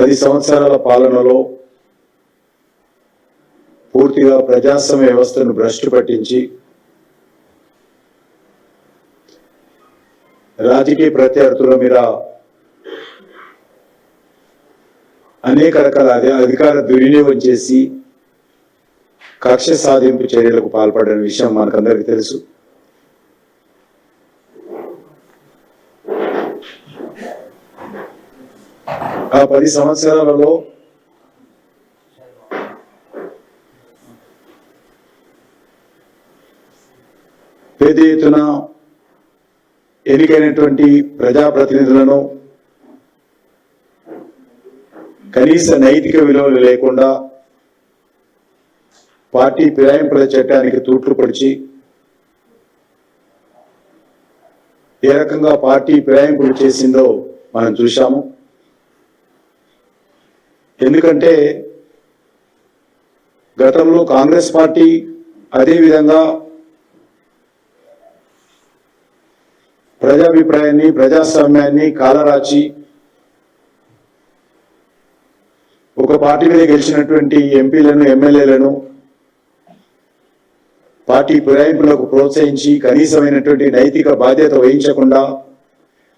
10 సంవత్సరాల పాలనలో పూర్తిగా ప్రజాస్వామ్య వ్యవస్థను భ్రష్టు పట్టించి రాజకీయ ప్రత్యర్థుల మీద అనేక రకాల అధికార దుర్వినియోగం చేసి కక్ష సాధింపు చర్యలకు పాల్పడిన విషయం మనకందరికీ తెలుసు. ఆ 10 సంవత్సరాలలో పెద్ద ఎత్తున ఎన్నికైనటువంటి ప్రజాప్రతినిధులను కనీస నైతిక విలువలు లేకుండా పార్టీ ఫిరాయింపుల చట్టానికి తూట్లు పొడిచి ఏ రకంగా పార్టీ ఫిరాయింపులు చేసిందో మనం చూశాము. ఎందుకంటే గతంలో కాంగ్రెస్ పార్టీ అదేవిధంగా ప్రజాభిప్రాయాన్ని ప్రజాస్వామ్యాన్ని కాలరాచి ఒక పార్టీ మీద గెలిచినటువంటి ఎంపీలను ఎమ్మెల్యేలను పార్టీ ఫిరాయింపులకు ప్రోత్సహించి కనీసమైనటువంటి నైతిక బాధ్యత వహించకుండా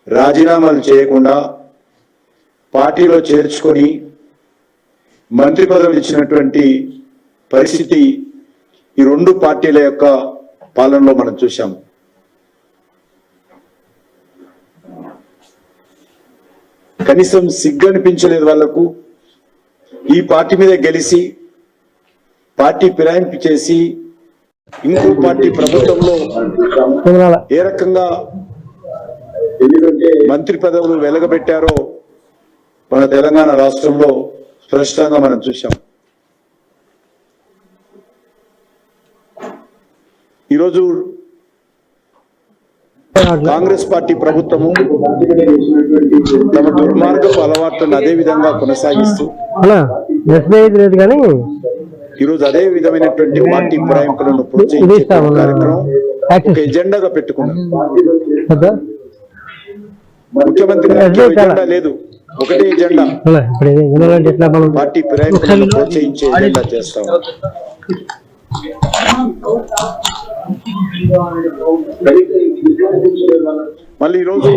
రాజీనామాలు చేయకుండా పార్టీలో చేర్చుకొని మంత్రి పదవులు ఇచ్చినటువంటి పరిస్థితి ఈ 2 పార్టీల యొక్క పాలనలో మనం చూశాము. కనీసం సిగ్గు అనిపించలేదు వాళ్లకు. ఈ పార్టీ మీద గెలిచి పార్టీ ఫిరాయింపు చేసి ఇంకో పార్టీ ప్రభుత్వంలో ఏ రకంగా మంత్రి పదవులు వెలగబెట్టారో మన తెలంగాణ రాష్ట్రంలో స్పష్టంగా మనం చూశాం. ఈరోజు కాంగ్రెస్ పార్టీ ప్రభుత్వము తమ దుర్మార్గపు అలవాట్లను అదే విధంగా కొనసాగిస్తూ ఈరోజు అదే విధమైనటువంటి పార్టీ ఫిరాయింపులను ప్రోత్సహించే కార్యక్రమం ఒక ఎజెండాగా పెట్టుకున్నారు. ముఖ్యమంత్రి ఎజెండా లేదు, ఒకటే ఎజెండా, పార్టీ ఫిరాయింపులను ప్రోత్సహించే ఎజెండా చేస్తాం. మళ్ళీ ఈరోజు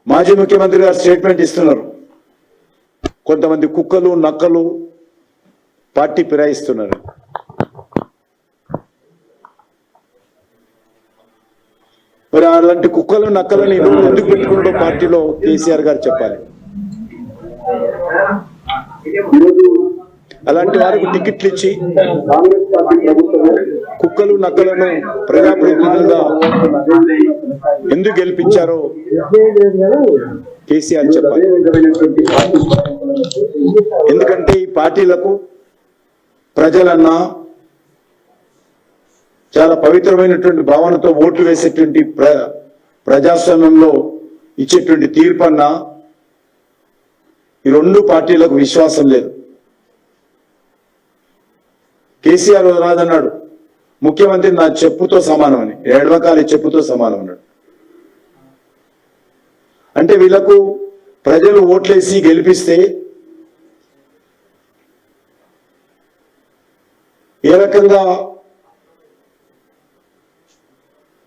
మాజీ ముఖ్యమంత్రి గారు స్టేట్మెంట్ ఇస్తున్నారు. కొంతమంది కుక్కలు నక్కలు పార్టీ ఫిరాయిస్తున్నారు. మరి అలాంటి కుక్కలు నక్కలను ఈరోజు ఎందుకు పెట్టుకున్నాడో పార్టీలో కేసీఆర్ గారు చెప్పాలి. అలాంటి వారికి టికెట్లు ఇచ్చి కుక్కలు నక్కలను ప్రజాప్రతినిధులుగా ఎందుకు గెలిపించారో కేసీఆర్ చెప్పాలి. ఎందుకంటే ఈ పార్టీలకు ప్రజలన్నా చాలా పవిత్రమైనటువంటి భావనతో ఓట్లు వేసేటువంటి ప్రజాస్వామ్యంలో ఇచ్చేటువంటి తీర్పు అన్నా ఈ 2 పార్టీలకు విశ్వాసం లేదు. కేసీఆర్ రాదన్నాడు, ముఖ్యమంత్రి నా చెప్పుతో సమానం అని, ఎడమకాలి చెప్పుతో సమానం అన్నాడు. అంటే వీళ్లకు ప్రజలు ఓట్లేసి గెలిపిస్తే ఏ రకంగా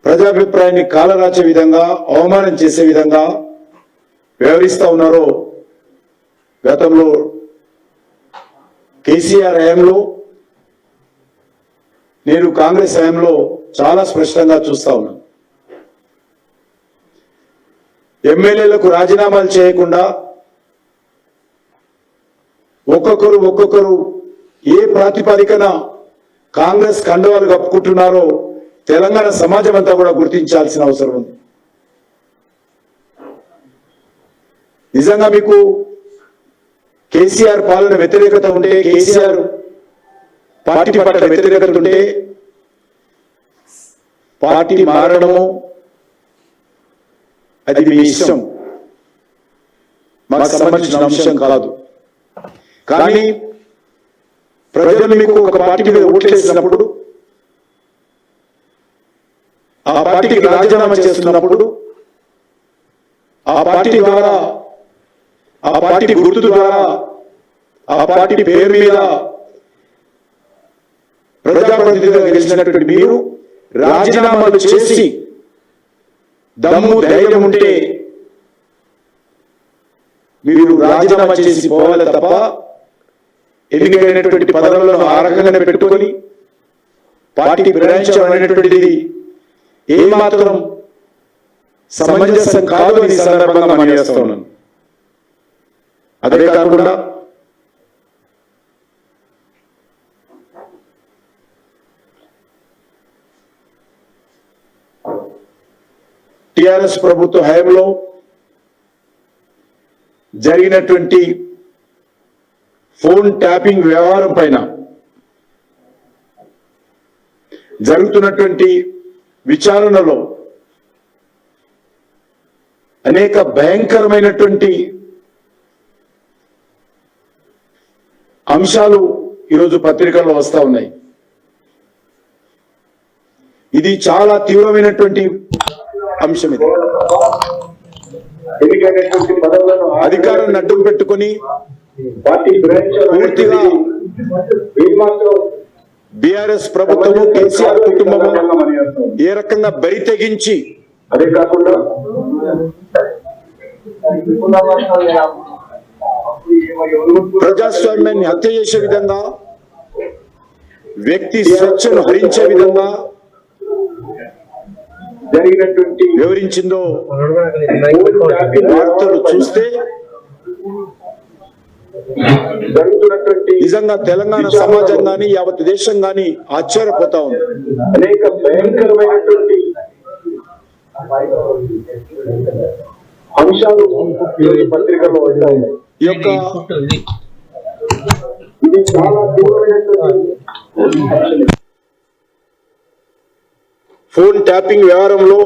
ప్రజాభిప్రాయాన్ని కాలరాచే విధంగా అవమానం చేసే విధంగా వ్యవహరిస్తా ఉన్నారో గతంలో కేసీఆర్ హయాంలో, నేను కాంగ్రెస్ హయాంలో చాలా స్పష్టంగా చూస్తా ఉన్నాను. ఎమ్మెల్యేలకు రాజీనామాలు చేయకుండా ఒక్కొక్కరు ఏ ప్రాతిపదికన కాంగ్రెస్ కండువాలు కప్పుకుంటున్నారో తెలంగాణ సమాజం అంతా కూడా గుర్తించాల్సిన అవసరం ఉంది. నిజంగా మీకు కేసీఆర్ పాలన వ్యతిరేకత ఉంటే, కేసీఆర్ పార్టీ పట్ల వ్యతిరేకత ఉంటే పార్టీ మారడము అది మీ ఇష్టం, మాకు సంబంధించిన అంశం కాదు. కానీ ప్రజలు మీకు ఒక పార్టీ మీద ఓట్లేసినప్పుడు, ఆ పార్టీకి రాజీనామా చేస్తున్నప్పుడు, ఆ పార్టీ ద్వారా ఆ పార్టీ గుర్తు ద్వారా, ఆ పార్టీ పేరు మీద ప్రజాప్రతినిధిగా గెలిచినటువంటి మీరు రాజీనామాలు చేసి దమ్ము ధైర్యం ఉంటే మీరు రాజీనామా చేసి పోవాలి తప్ప ఎన్నికైనటువంటి పదవులను ఆ రకంగానే పెట్టుకొని పార్టీ ఫిరాయించడం అనేటువంటిది ఏమాత్రం సమంజసం కాదు అని సందర్భంగా మనం చేస్తా ఉన్నాను. అదే కాకుండా టిఆర్ఎస్ ప్రభుత్వ హయాంలో జరిగినటువంటి ఫోన్ ట్యాపింగ్ వ్యవహారం పైన జరుగుతున్నటువంటి విచారణలో అనేక భయంకరమైనటువంటి అంశాలు ఈరోజు పత్రికల్లో వస్తూ ఉన్నాయి. ఇది చాలా తీవ్రమైనటువంటి అంశం. ఇది అధికారాన్ని అడ్డం పెట్టుకొని పూర్తిగా బీఆర్ఎస్ ప్రభుత్వము, కేసీఆర్ కుటుంబము ఏ రకంగా బరి తెగించి అదే కాకుండా ప్రజాస్వామ్యాన్ని హత్య చేసే విధంగా, వ్యక్తి స్వేచ్ఛను హరించే విధంగా జరిగినటువంటి వివరించిందో వార్తలు చూస్తే జరుగుతున్నటువంటి నిజంగా తెలంగాణ సమాజం గాని యావత్ దేశం గాని ఆశ్చర్యపోతా ఉంది. అనేక భయంకరమైనటువంటి అంశాలు పత్రికల్లో వచ్చాయి. ఈ యొక్క ఇది చాలా తీవ్రమైనటువంటి ఫోన్ ట్యాపింగ్ వ్యవహారంలో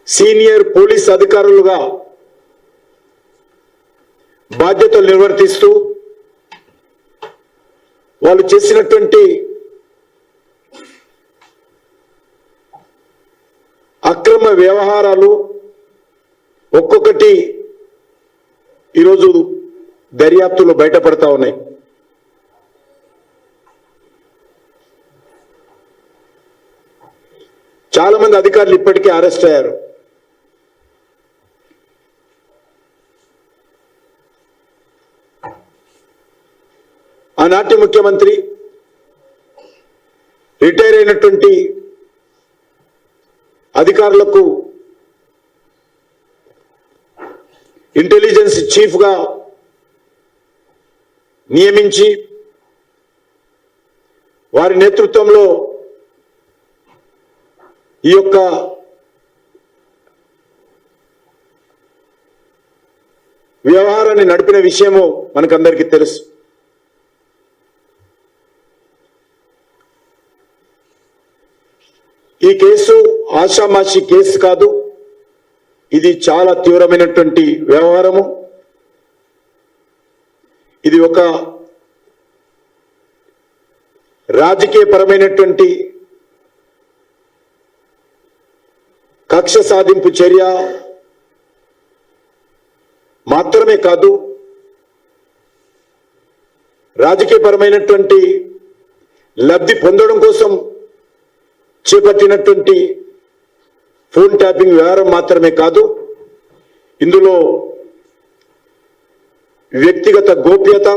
సీనియర్ పోలీస్ అధికారులుగా బాధ్యతలు నిర్వర్తిస్తూ వాళ్ళు చేసినటువంటి అక్రమ వ్యవహారాలు ఒక్కొక్కటి ఈరోజు దర్యాప్తులో బయటపడతా ఉన్నాయి. చాలా మంది అధికారులు ఇప్పటికే అరెస్ట్ అయ్యారు. ఆనాటి ముఖ్యమంత్రి, రిటైర్ అయినటువంటి అధికారులకు ఇంటెలిజెన్స్ చీఫ్ గా నియమించి వారి నేతృత్వంలో ఈ యొక్క వ్యవహారాన్ని నడిపిన విషయము మనకందరికీ తెలుసు. ఈ కేసు ఆషామాషి కేసు కాదు. ఇది చాలా తీవ్రమైనటువంటి వ్యవహారము. ఇది ఒక రాజకీయపరమైనటువంటి కక్ష సాధింపు చర్య మాత్రమే కాదు, రాజకీయపరమైనటువంటి లబ్ధి పొందడం కోసం చేపట్టినటువంటి ఫోన్ ట్యాపింగ్ వ్యవహారం మాత్రమే కాదు, ఇందులో వ్యక్తిగత గోప్యత,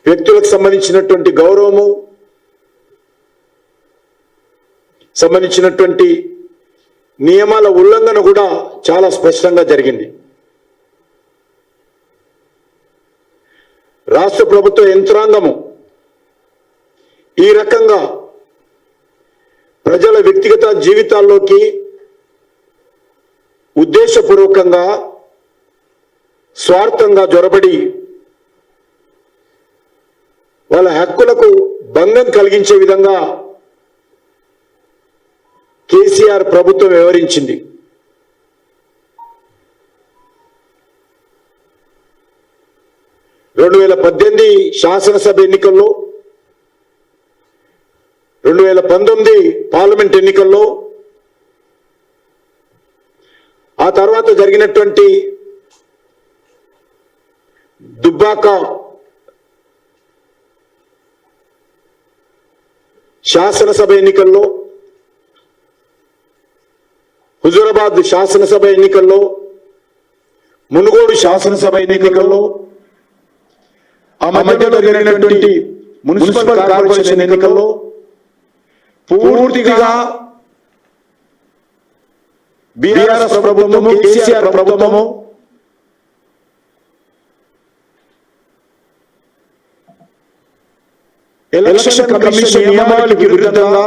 వ్యక్తులకు సంబంధించినటువంటి గౌరవము, సంబంధించినటువంటి నియమాల ఉల్లంఘన కూడా చాలా స్పష్టంగా జరిగింది. రాష్ట్ర ప్రభుత్వ యంత్రాంగము ఈ రకంగా ప్రజల వ్యక్తిగత జీవితాల్లోకి ఉద్దేశపూర్వకంగా, స్వార్థంగా జొరబడి వాళ్ళ హక్కులకు భంగం కలిగించే విధంగా కేసీఆర్ ప్రభుత్వం వ్యవహరించింది. రెండు 2018 శాసనసభ ఎన్నికల్లో 2019 పార్లమెంట్ ఎన్నికల్లో, ఆ తర్వాత జరిగినటువంటి దుబ్బాక శాసనసభ ఎన్నికల్లో, హుజూరాబాద్ శాసనసభ ఎన్నికల్లో, మునుగోడు శాసనసభ ఎన్నికల్లో, ఆ మధ్యలో జరిగినటువంటి మున్సిపల్ కార్పొరేషన్ ఎన్నికల్లో పూర్తిగా బీఆర్ఎస్ ప్రభుత్వము, కేసీఆర్ ప్రభుత్వము ఎలక్షన్ కమిషన్ నియమావళికి విరుద్ధంగా,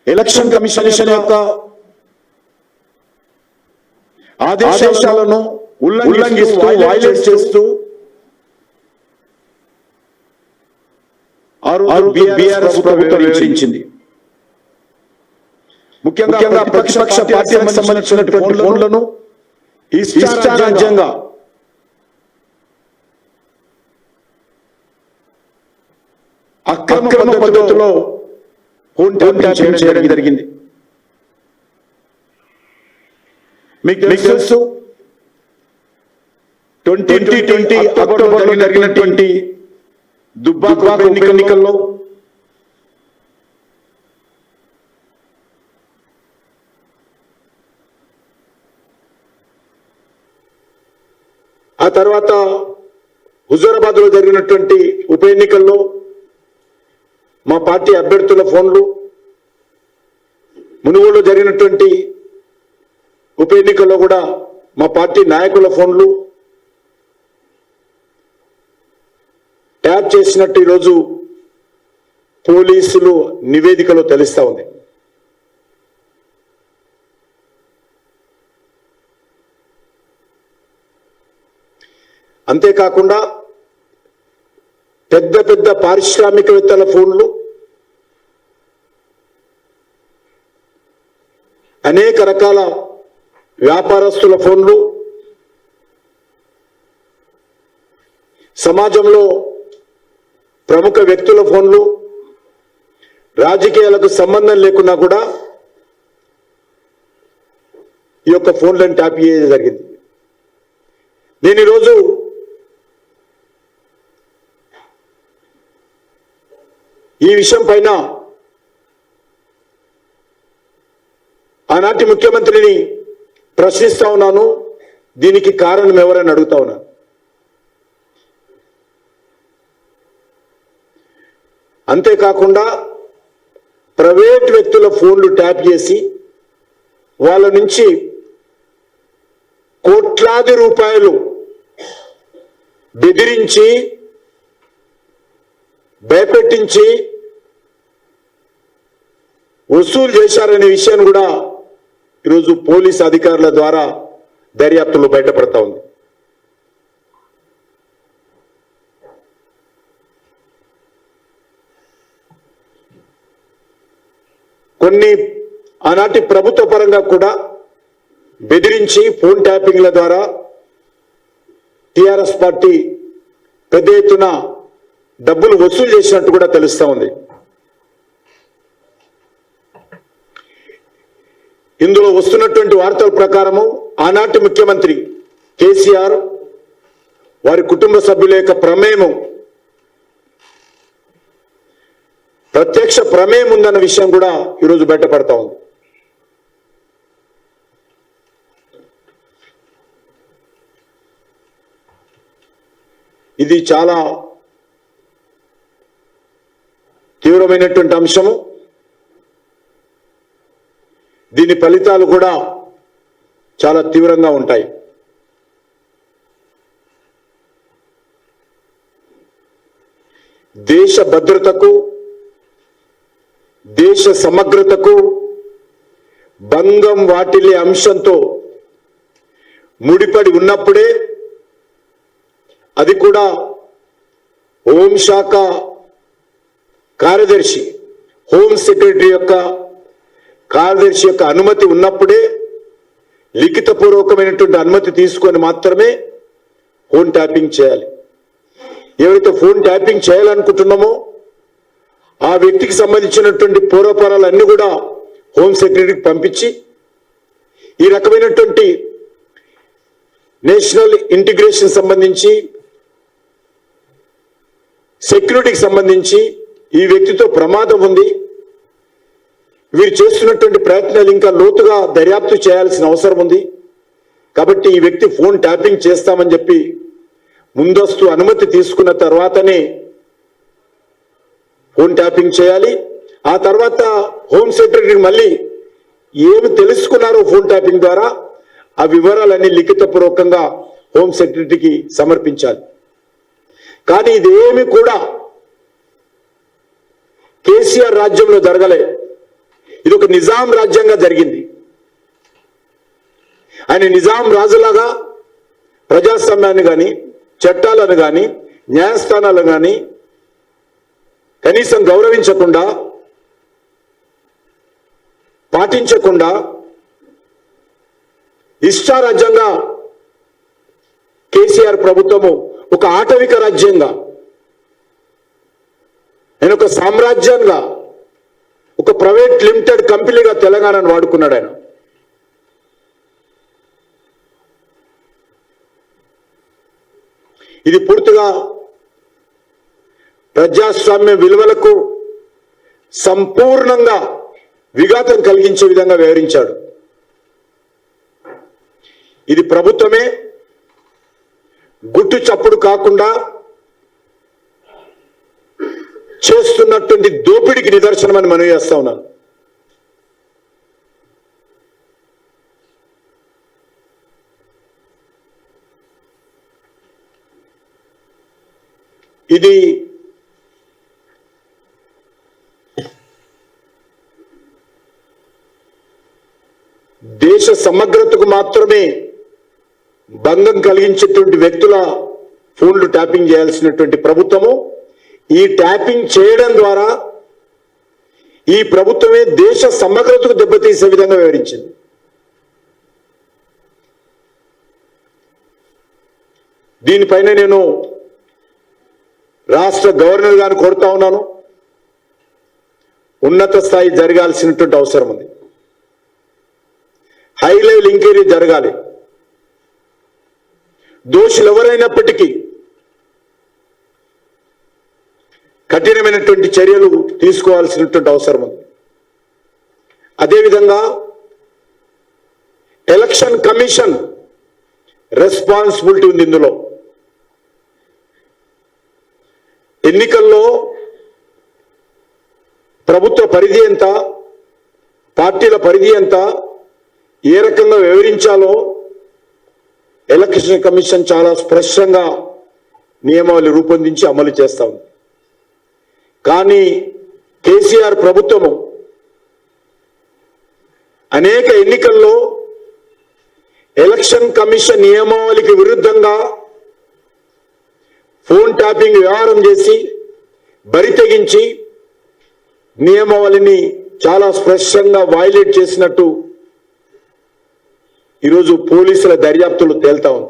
ఎలక్షన్ కమిషన్ యొక్క ఆదేశాలను ఉల్లంఘిస్తూ, వైలేట్ చేస్తూ బీఆర్ఎస్ ప్రభుత్వం వివరించింది. ముఖ్యంగా ప్రతిపక్ష పార్టీలకు సంబంధించినటువంటి ఫోన్లను ఇష్టారాజ్యంగా అక్రమ పద్ధతిలో ఫోన్ ట్యాపింగ్ చేయడం జరిగింది. మీకు తెలుసు, 2020 అక్టోబర్లో జరిగినటువంటి దుబ్బాక ఎన్నికల్లో ఆ తర్వాత హుజూరాబాద్ లో జరిగినటువంటి ఉప ఎన్నికల్లో మా పార్టీ అభ్యర్థుల ఫోన్లు, మునుగోడులో జరిగినటువంటి ఉప ఎన్నికల్లో కూడా మా పార్టీ నాయకుల ఫోన్లు ట్యాప్ చేసినట్టు ఈరోజు పోలీసులు నివేదికలో తెలుస్తా ఉంది. అంతేకాకుండా పెద్ద పెద్ద పారిశ్రామికవేత్తల ఫోన్లు, అనేక రకాల వ్యాపారస్తుల ఫోన్లు, సమాజంలో ప్రముఖ వ్యక్తుల ఫోన్లు, రాజకీయాలకు సంబంధం లేకున్నా కూడా ఈ యొక్క ఫోన్లను ట్యాప్ చేయడం జరిగింది. నేను ఈరోజు ఈ విషయం పైన ఆనాటి ముఖ్యమంత్రిని ప్రశ్నిస్తా ఉన్నాను. దీనికి కారణం ఎవరని అడుగుతా ఉన్నాను. అంతేకాకుండా ప్రైవేట్ వ్యక్తుల ఫోన్లు ట్యాప్ చేసి వాళ్ళ నుంచి కోట్లాది రూపాయలు బెదిరించి, భయపెట్టించి వసూలు చేశారనే విషయాన్ని కూడా ఈరోజు పోలీస్ అధికారుల ద్వారా దర్యాప్తులో బయటపడతా ఉంది. కొన్ని ఆనాటి ప్రభుత్వ పరంగా కూడా బెదిరించి ఫోన్ ట్యాపింగ్ల ద్వారా టిఆర్ఎస్ పార్టీ పెద్ద ఎత్తున డబ్బులు వసూలు చేసినట్టు కూడా తెలుస్తా ఉంది. ఇందులో వస్తున్నటువంటి వార్తల ప్రకారము ఆనాటి ముఖ్యమంత్రి కేసీఆర్, వారి కుటుంబ సభ్యుల యొక్క ప్రమేయం, ప్రత్యక్ష ప్రమేయం ఉందన్న విషయం కూడా ఈరోజు బయటపడతా ఉంది. ఇది చాలా తీవ్రమైనటువంటి అంశము. దీని ఫలితాలు కూడా చాలా తీవ్రంగా ఉంటాయి. దేశ భద్రతకు, దేశ సమగ్రతకు భంగం వాటిల్లే అంశంతో ముడిపడి ఉన్నప్పుడే, అది కూడా హోంశాఖ కార్యదర్శి, హోం సెక్రటరీ యొక్క కార్యదర్శి యొక్క అనుమతి ఉన్నప్పుడే, లిఖితపూర్వకమైనటువంటి అనుమతి తీసుకొని మాత్రమే ఫోన్ ట్యాపింగ్ చేయాలి. ఎవరైతే ఫోన్ ట్యాపింగ్ చేయాలనుకుంటున్నామో ఆ వ్యక్తికి సంబంధించినటువంటి పూర్వపరాలన్నీ కూడా హోమ్ సెక్రటరీకి పంపించి ఈ రకమైనటువంటి నేషనల్ ఇంటిగ్రేషన్ సంబంధించి సెక్యూరిటీకి సంబంధించి ఈ వ్యక్తితో ప్రమాదం ఉంది, వీరు చేస్తున్నటువంటి ప్రయత్నాలు ఇంకా లోతుగా దర్యాప్తు చేయాల్సిన అవసరం ఉంది, కాబట్టి ఈ వ్యక్తి ఫోన్ ట్యాపింగ్ చేస్తామని చెప్పి ముందస్తు అనుమతి తీసుకున్న తర్వాతనే ఫోన్ ట్యాపింగ్ చేయాలి. ఆ తర్వాత హోమ్ సెక్రటరీకి మళ్ళీ ఏమి తెలుసుకున్నారో ఫోన్ ట్యాపింగ్ ద్వారా ఆ వివరాలన్నీ లిఖితపూర్వకంగా హోమ్ సెక్రటరీకి సమర్పించాలి. కానీ ఇదేమి కూడా కేసీఆర్ రాజ్యంలో జరగలే. ఇది ఒక నిజాం రాజ్యంగా జరిగింది. ఆయన నిజాం రాజులాగా ప్రజాస్వామ్యాన్ని కానీ చట్టాలను కానీ న్యాయస్థానాలను కానీ కనీసం గౌరవించకుండా పాటించకుండా ఇష్టారాజ్యంగా కేసీఆర్ ప్రభుత్వము ఒక ఆటవిక రాజ్యంగా, ఆయన ఒక సామ్రాజ్యంగా, ఒక ప్రైవేట్ లిమిటెడ్ కంపెనీగా తెలంగాణను వాడుకున్నాడు ఆయన. ఇది పూర్తిగా ప్రజాస్వామ్య విలువలకు సంపూర్ణంగా విఘాతం కలిగించే విధంగా వ్యవహరించాడు. ఇది ప్రభుత్వమే గుట్టు చప్పుడు కాకుండా చేస్తున్నటువంటి దోపిడీకి నిదర్శనమని మనం చేస్తా ఉన్నాను. ఇది దేశ సమగ్రతకు మాత్రమే భంగం కలిగించేటువంటి వ్యక్తుల ఫోన్లు ట్యాపింగ్ చేయాల్సినటువంటి ప్రభుత్వము ఈ ట్యాపింగ్ చేయడం ద్వారా ఈ ప్రభుత్వమే దేశ సమగ్రతకు దెబ్బతీసే విధంగా వివరించింది. దీనిపైన నేను రాష్ట్ర గవర్నర్ గారిని కోరుతా ఉన్నాను. ఉన్నత స్థాయి జరగాల్సినటువంటి అవసరం ఉంది. హై లెవెల్ ఎంక్వైరీ జరగాలి. దోషులు ఎవరైనప్పటికీ కఠినమైనటువంటి చర్యలు తీసుకోవాల్సినటువంటి అవసరం ఉంది. అదేవిధంగా ఎలక్షన్ కమిషన్ రెస్పాన్సిబిలిటీ ఉంది. ఇందులో ఎన్నికల్లో ప్రభుత్వ పరిధి ఎంత, పార్టీల పరిధి ఎంత, ఏ రకంగా వివరించాలో ఎలక్షన్ కమిషన్ చాలా స్పష్టంగా నియమావళి రూపొందించి అమలు చేస్తా ఉంది. కానీ కేసీఆర్ ప్రభుత్వము అనేక ఎన్నికల్లో ఎలక్షన్ కమిషన్ నియమావళికి విరుద్ధంగా ఫోన్ ట్యాపింగ్ వ్యవహారం చేసి బరి తెగించి నియమావళిని చాలా స్పష్టంగా వైలేట్ చేసినట్టు ఈరోజు పోలీసుల దర్యాప్తులు తేల్తా ఉంది.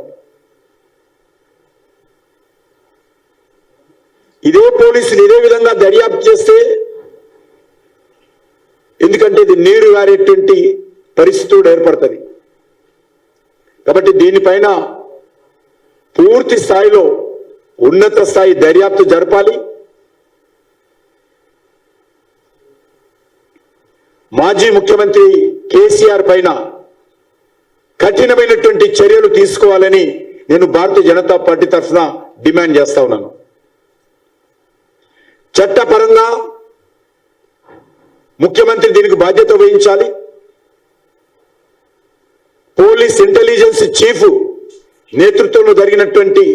ఇదే పోలీసులు ఇదే విధంగా దర్యాప్తు చేస్తే, ఎందుకంటే ఇది నీరు గారేటువంటి పరిస్థితి ఏర్పడుతుంది. కాబట్టి దీనిపైన పూర్తి స్థాయిలో ఉన్నత స్థాయి దర్యాప్తు జరపాలి. మాజీ ముఖ్యమంత్రి కేసీఆర్ పైన కఠినమైనటువంటి చర్యలు తీసుకోవాలని నేను భారతీయ జనతా పార్టీ తరఫున డిమాండ్ చేస్తా ఉన్నాను. చట్టపరంగా ముఖ్యమంత్రి దీనికి బాధ్యత వహించాలి. పోలీస్ ఇంటెలిజెన్స్ చీఫ్ నేతృత్వంలో జరిగినటువంటి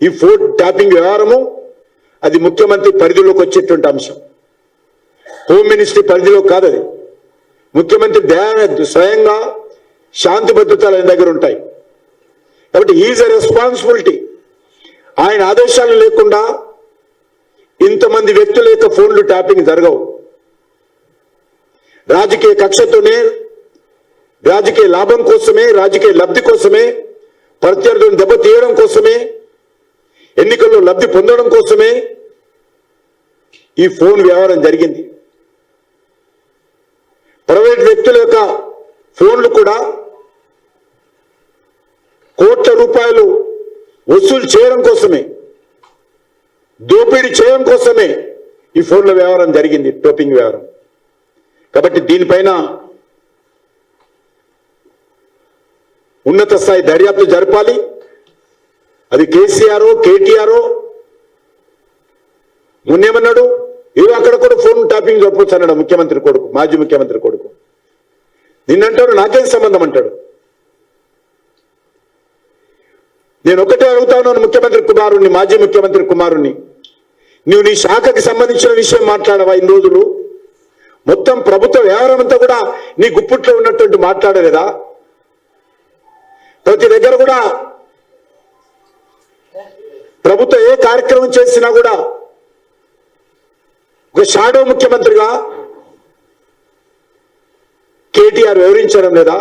ఈ ఫోన్ ట్యాపింగ్ వ్యవహారము అది ముఖ్యమంత్రి పరిధిలోకి వచ్చేటువంటి అంశం. హోమ్ మినిస్ట్రీ పరిధిలో కాదు. అది ముఖ్యమంత్రి స్వయంగా శాంతి భద్రతలు ఆయన దగ్గర ఉంటాయి. కాబట్టి ఈజ్ ఎ రెస్పాన్సిబిలిటీ. ఆయన ఆదేశాలు లేకుండా ఇంతమంది వ్యక్తుల యొక్క ఫోన్లు ట్యాపింగ్ జరగవు. రాజకీయ కక్షతోనే, రాజకీయ లాభం కోసమే, రాజకీయ లబ్ధి కోసమే, ప్రత్యర్థులను దెబ్బతీయడం కోసమే, ఎన్నికల్లో లబ్ధి పొందడం కోసమే ఈ ఫోన్ వ్యవహారం జరిగింది. ప్రైవేట్ వ్యక్తుల యొక్క ఫోన్లు కూడా కోట్ల రూపాయలు వసూలు చేయడం కోసమే, దోపిడీ చేయడం కోసమే ఈ ఫోన్ల వ్యవహారం జరిగింది, టోపింగ్ వ్యవహారం. కాబట్టి దీనిపైన ఉన్నత స్థాయి దర్యాప్తు జరపాలి. అది కేసీఆర్ కేటీఆర్ మొన్నేమన్నాడు, ఏదో అక్కడ కూడా ఫోన్ ట్యాపింగ్ జరపవచ్చు అన్నాడు ముఖ్యమంత్రి కొడుకు, మాజీ ముఖ్యమంత్రి కొడుకు. నిన్నంటాడు నాకేం సంబంధం అంటాడు. నేను ఒకటే అడుగుతా ఉన్నాను ముఖ్యమంత్రి కుమారుణ్ణి, మాజీ ముఖ్యమంత్రి కుమారుణ్ణి, నువ్వు నీ శాఖకి సంబంధించిన విషయం మాట్లాడవా? ఇన్ని రోజులు మొత్తం ప్రభుత్వ వ్యవహారం అంతా కూడా నీ గుప్పిట్లో ఉన్నటువంటి మాట్లాడలేదా? ప్రతి దగ్గర కూడా ప్రభుత్వం ఏ కార్యక్రమం చేసినా కూడా ఒక షాడో ముఖ్యమంత్రిగా కేటీఆర్ వివరించడం లేదా?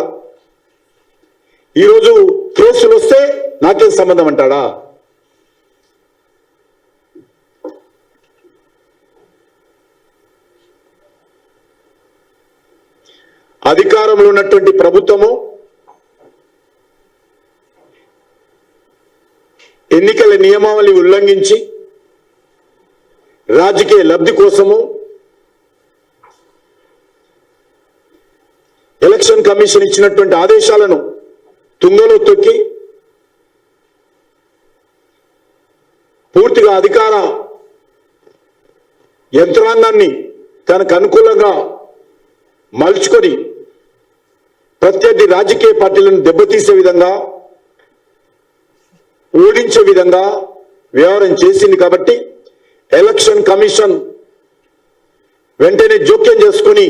ఈరోజు కేసులు వస్తే నాకేం సంబంధం అంటాడా? అధికారంలో ఉన్నటువంటి ప్రభుత్వము ఎన్నికల నియమావళి ఉల్లంఘించి రాజకీయ లబ్ధి కోసము ఎలక్షన్ కమిషన్ ఇచ్చినటువంటి ఆదేశాలను తుంగలో తొక్కి పూర్తిగా అధికార యంత్రాంగాన్ని తనకు అనుకూలంగా మలుచుకొని ప్రత్యర్థి రాజకీయ పార్టీలను దెబ్బతీసే విధంగా, ఓడించే విధంగా వ్యవహారం చేసింది. కాబట్టి ఎలక్షన్ కమిషన్ వెంటనే జోక్యం చేసుకుని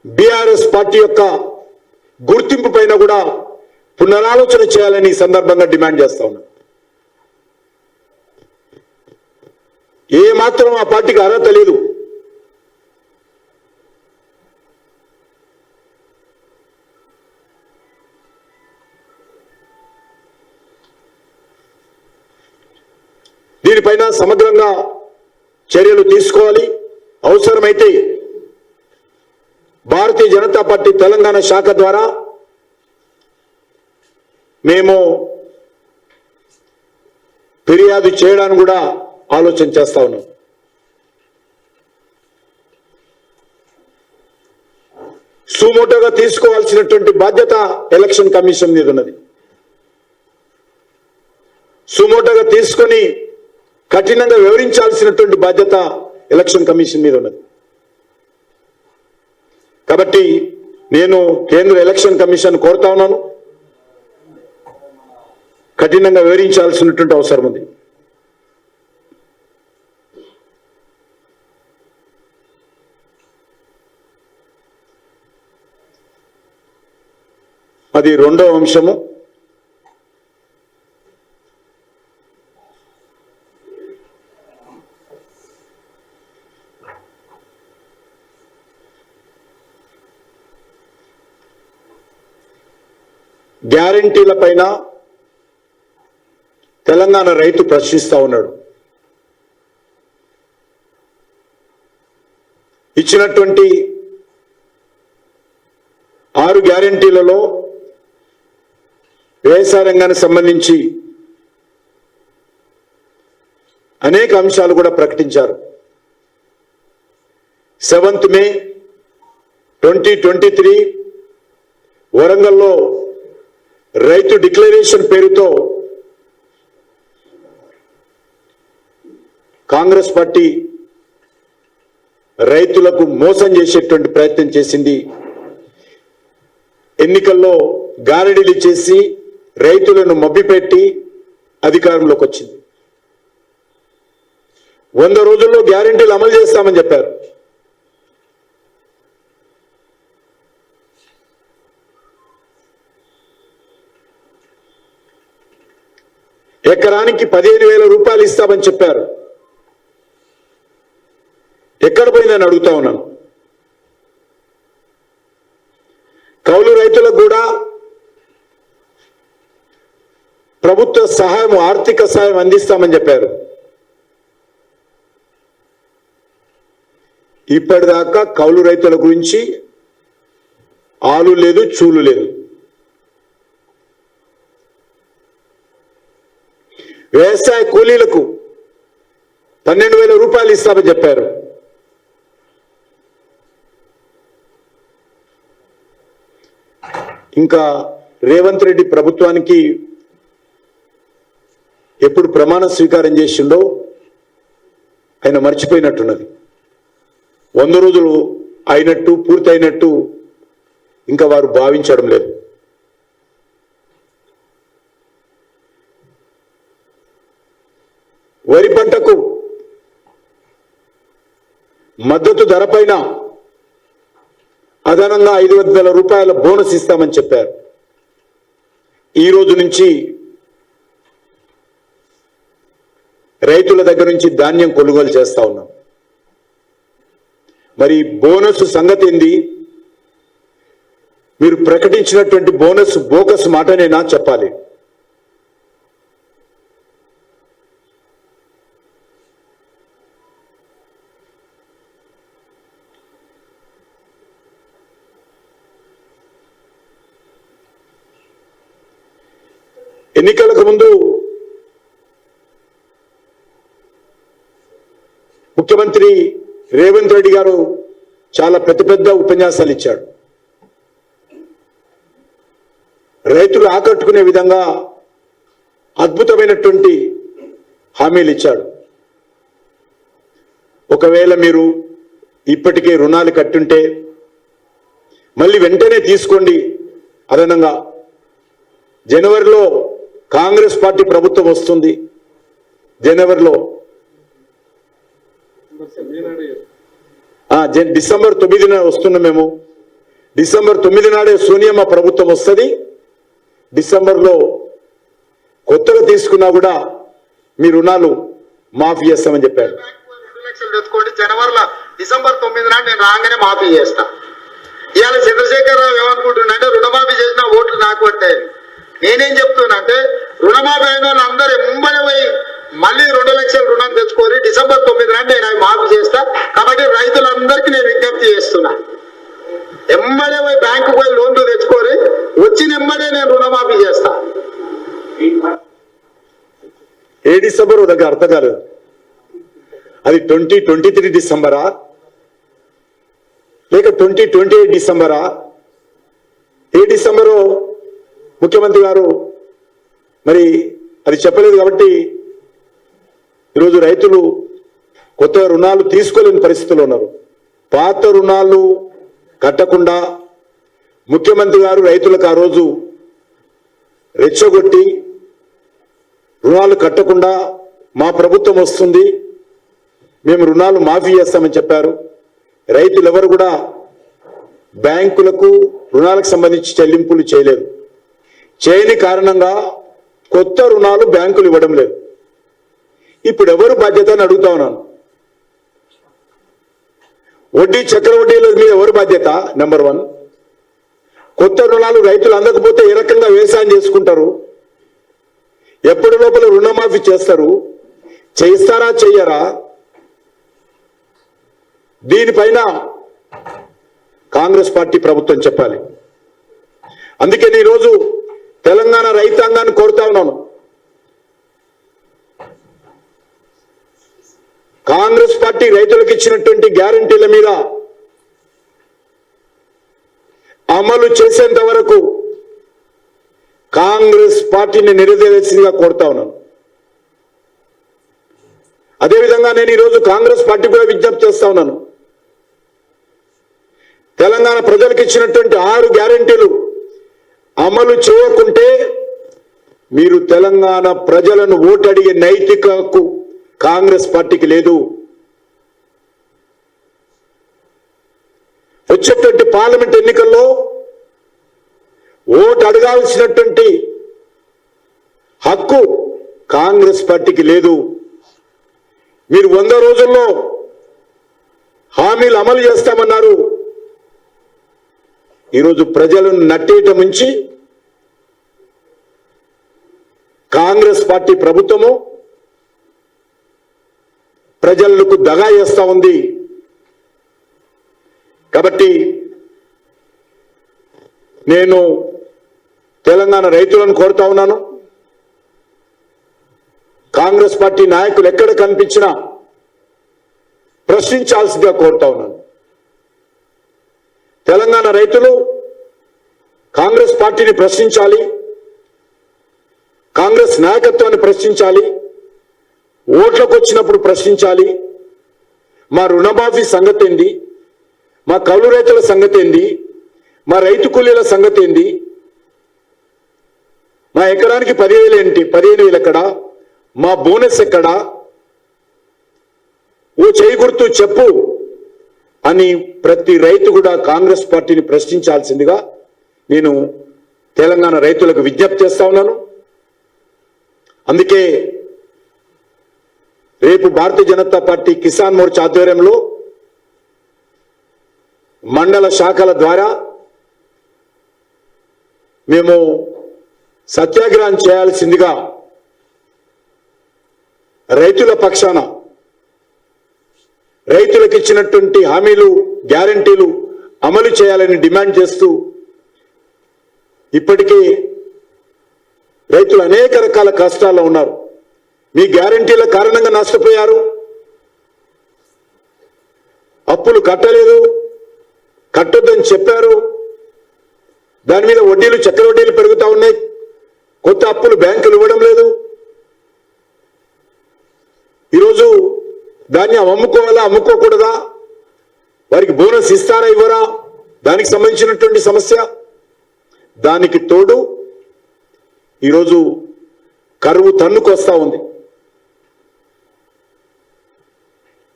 బీఆర్ఎస్ పార్టీ యొక్క గుర్తింపు పైన కూడా పునరాలోచన చేయాలని ఈ సందర్భంగా డిమాండ్ చేస్తా ఉన్నా. ఏ మాత్రం ఆ పార్టీకి అర్హత లేదు. దీనిపైన సమగ్రంగా చర్యలు తీసుకోవాలి. అవసరమైతే భారతీయ జనతా పార్టీ తెలంగాణ శాఖ ద్వారా మేము ఫిర్యాదు చేయడానికి కూడా ఆలోచన చేస్తా ఉన్నాం. సుమోటోగా తీసుకోవాల్సినటువంటి బాధ్యత ఎలక్షన్ కమిషన్ మీద ఉన్నది. సుమోటోగా తీసుకొని కఠినంగా వివరించాల్సినటువంటి బాధ్యత ఎలక్షన్ కమిషన్ మీద ఉన్నది. కాబట్టి నేను కేంద్ర ఎలక్షన్ కమిషన్ కోరుతా ఉన్నాను, కఠినంగా వివరించాల్సినటువంటి అవసరం ఉంది. అది రెండవ అంశము. గ్యారంటీల పైన తెలంగాణ రైతు ప్రశ్నిస్తా ఉన్నాడు. ఇచ్చినటువంటి 6 గ్యారంటీలలో వ్యవసాయ రంగానికి సంబంధించి అనేక అంశాలు కూడా ప్రకటించారు. 7th May 2023 వరంగల్లో రైతు డిక్లరేషన్ పేరుతో కాంగ్రెస్ పార్టీ రైతులకు మోసం చేసేటువంటి ప్రయత్నం చేసింది. ఎన్నికల్లో గారడీలు చేసి రైతులను మభ్యపెట్టి అధికారంలోకి వచ్చింది. 100 రోజుల్లో గ్యారెంటీలు అమలు చేస్తామని చెప్పారు. ఎకరానికి 15,000 రూపాయలు ఇస్తామని చెప్పారు. ఎక్కడ పోయిందని అడుగుతా ఉన్నాను. కౌలు రైతులకు కూడా ప్రభుత్వ సహాయం, ఆర్థిక సహాయం అందిస్తామని చెప్పారు. ఇప్పటిదాకా కౌలు రైతుల గురించి ఆలు లేదు, చూలు లేదు. వ్యవసాయ కూలీలకు 12,000 రూపాయలు ఇస్తామని చెప్పారు. ఇంకా రేవంత్ రెడ్డి ప్రభుత్వానికి ఎప్పుడు ప్రమాణ స్వీకారం చేసిండో ఆయన మర్చిపోయినట్టున్నది. 100 రోజులు అయినట్టు, పూర్తయినట్టు ఇంకా వారు భావించడం లేదు. వరి పంటకు మద్దతు ధర పైన అదనంగా 500,000 రూపాయల బోనస్ ఇస్తామని చెప్పారు. ఈ రోజు నుంచి రైతుల దగ్గర నుంచి ధాన్యం కొనుగోలు చేస్తా ఉన్నాం. మరి బోనస్ సంగతి ఏంది? మీరు ప్రకటించినటువంటి బోనస్ బోకస్ మాటనేనా చెప్పాలి. ఎన్నికలకు ముందు ముఖ్యమంత్రి రేవంత్ రెడ్డి గారు చాలా పెద్ద ఉపన్యాసాలు ఇచ్చాడు. రైతులు ఆకట్టుకునే విధంగా అద్భుతమైనటువంటి హామీలు ఇచ్చాడు. ఒకవేళ మీరు ఇప్పటికే రుణాలు కట్టుంటే మళ్ళీ వెంటనే తీసుకోండి. అదనంగా జనవరిలో కాంగ్రెస్ పార్టీ ప్రభుత్వం వస్తుంది. జనవరిలో డిసెంబర్ 9న వస్తున్నాం మేము. డిసెంబర్ 9 నాడే సోనియమ్మ ప్రభుత్వం వస్తుంది. డిసెంబర్లో కొత్తగా తీసుకున్నా కూడా మీ రుణాలు మాఫీ చేస్తామని చెప్పారు. 2 లక్షలు తెచ్చుకోండి, జనవరిలో డిసెంబర్ 9 నాడు నేను రాగానే మాఫీ చేస్తా. ఇవాళ చంద్రశేఖరరావు ఏమనుకుంటున్నాంటే రుణమాఫీ చేసిన ఓట్లు నాకు పట్టాయి. నేనేం చెప్తున్నా అంటే రుణమాఫీ అయిన వాళ్ళు అందరూ ఎంబడి పోయి మళ్ళీ 2 లక్షల రుణం తెచ్చుకొని డిసెంబర్ 9 నాడు నేను అవి మాఫీ చేస్తా. కాబట్టి రైతులందరికీ నేను విజ్ఞప్తి చేస్తున్నా, ఎంబడే పోయి బ్యాంకు పోయి లోన్లు తెచ్చుకొని వచ్చిన ఎంబడే నేను రుణమాఫీ చేస్తా. ఏ డిసెంబర్ నాకు అర్థం కాలేదు. అది 2023 డిసెంబరా లేక 2028 డిసెంబరా? ఏ డిసెంబరు ముఖ్యమంత్రి గారు మరి అది చెప్పలేదు. కాబట్టి ఈరోజు రైతులు కొత్త రుణాలు తీసుకోలేని పరిస్థితుల్లో ఉన్నారు. పాత రుణాలు కట్టకుండా ముఖ్యమంత్రి గారు రైతులకు ఆ రోజు రెచ్చగొట్టి రుణాలు కట్టకుండా మా ప్రభుత్వం వస్తుంది, మేము రుణాలు మాఫీ చేస్తామని చెప్పారు. రైతులు ఎవరు కూడా బ్యాంకులకు రుణాలకు సంబంధించి చెల్లింపులు చేయలేదు. చేయని కారణంగా కొత్త రుణాలు బ్యాంకులు ఇవ్వడం లేదు. ఇప్పుడు ఎవరు బాధ్యత అని అడుగుతా ఉన్నాను. వడ్డీ చక్రవడ్డీల మీద ఎవరు బాధ్యత? నెంబర్ 1. కొత్త రుణాలు రైతులు అందకపోతే ఏ రకంగా వ్యవసాయం చేసుకుంటారు? ఎప్పటి లోపల రుణమాఫీ చేస్తారు? చేస్తారా చెయ్యరా? దీనిపైన కాంగ్రెస్ పార్టీ ప్రభుత్వం చెప్పాలి. అందుకే నేను ఈరోజు తెలంగాణ రైతాంగాన్ని కోరుతా ఉన్నాను, కాంగ్రెస్ పార్టీ రైతులకు ఇచ్చినటువంటి గ్యారంటీల మీద అమలు చేసేంత వరకు కాంగ్రెస్ పార్టీని నిలదీయాల్సిందిగా కోరుతా ఉన్నాను. అదేవిధంగా నేను ఈరోజు కాంగ్రెస్ పార్టీ కూడా విజ్ఞప్తి చేస్తా ఉన్నాను. తెలంగాణ ప్రజలకు ఇచ్చినటువంటి 6 గ్యారంటీలు అమలు చేయకుంటే మీరు తెలంగాణ ప్రజలను ఓటు అడిగే నైతిక హక్కు కాంగ్రెస్ పార్టీకి లేదు. వచ్చేటువంటి పార్లమెంట్ ఎన్నికల్లో ఓటు అడగాల్సినటువంటి హక్కు కాంగ్రెస్ పార్టీకి లేదు. మీరు 100 రోజుల్లో హామీలు అమలు చేస్తామన్నారు. ఈరోజు ప్రజలను నట్టేట ముంచి కాంగ్రెస్ పార్టీ ప్రభుత్వము ప్రజలకు దగా చేస్తా ఉంది. కాబట్టి నేను తెలంగాణ రైతులను కోరుతా ఉన్నాను, కాంగ్రెస్ పార్టీ నాయకులు ఎక్కడ కనిపించినా ప్రశ్నించాల్సిందిగా కోరుతా ఉన్నాను. తెలంగాణ రైతులు కాంగ్రెస్ పార్టీని ప్రశ్నించాలి, కాంగ్రెస్ నాయకత్వాన్ని ప్రశ్నించాలి, ఓట్లకు వచ్చినప్పుడు ప్రశ్నించాలి. మా రుణమాఫీ సంగతి ఏంది, మా కౌలు రైతుల సంగతి ఏంది, మా రైతు కూలీల సంగతి ఏంది, మా ఎకరానికి 10,000 ఏంటి, 15,000 ఎక్కడా, మా బోనస్ ఎక్కడా, ఓ చేయి గుర్తు చెప్పు అని ప్రతి రైతు కూడా కాంగ్రెస్ పార్టీని ప్రశ్నించాల్సిందిగా నేను తెలంగాణ రైతులకు విజ్ఞప్తి చేస్తా ఉన్నాను. అందుకే రేపు భారతీయ జనతా పార్టీ కిసాన్ మోర్చా ఆధ్వర్యంలో మండల శాఖల ద్వారా మేము సత్యాగ్రహం చేయాల్సిందిగా రైతుల పక్షాన రైతులకు ఇచ్చినటువంటి హామీలు గ్యారంటీలు అమలు చేయాలని డిమాండ్ చేస్తూ ఇప్పటికే రైతులు అనేక రకాల కష్టాల్లో ఉన్నారు. మీ గ్యారంటీల కారణంగా నష్టపోయారు, అప్పులు కట్టలేదు, కట్టొద్దని చెప్పారు, దాని మీద వడ్డీలు చక్రవడ్డీలు పెరుగుతూ ఉన్నాయి, కొత్త అప్పులు బ్యాంకులు ఇవ్వడం లేదు. ఈరోజు ధాన్యం అమ్ముకోవాలా అమ్ముకోకూడదా, వారికి బోనస్ ఇస్తారా ఇవ్వరా, దానికి సంబంధించినటువంటి సమస్య. దానికి తోడు ఈరోజు కరువు తన్నుకొస్తా ఉంది,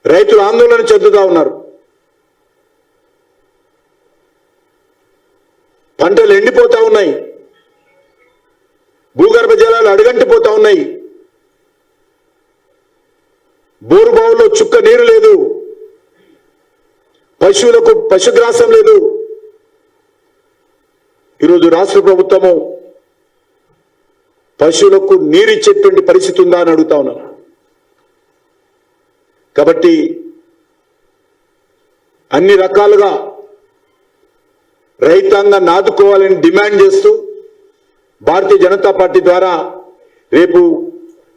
రైతులు ఆందోళన చెందుతా ఉన్నారు, పంటలు ఎండిపోతా ఉన్నాయి, భూగర్భ జలాలు అడుగంటిపోతా ఉన్నాయి, బోరు బావుల్లో చుక్క నీరు లేదు, పశువులకు పశుగ్రాసం లేదు. ఈరోజు రాష్ట్ర ప్రభుత్వము పశువులకు నీరు ఇచ్చేటువంటి పరిస్థితి ఉందా అని అడుగుతా ఉన్నాను. కాబట్టి అన్ని రకాలుగా రైతాంగాన్ని ఆదుకోవాలని డిమాండ్ చేస్తూ భారతీయ జనతా పార్టీ ద్వారా రేపు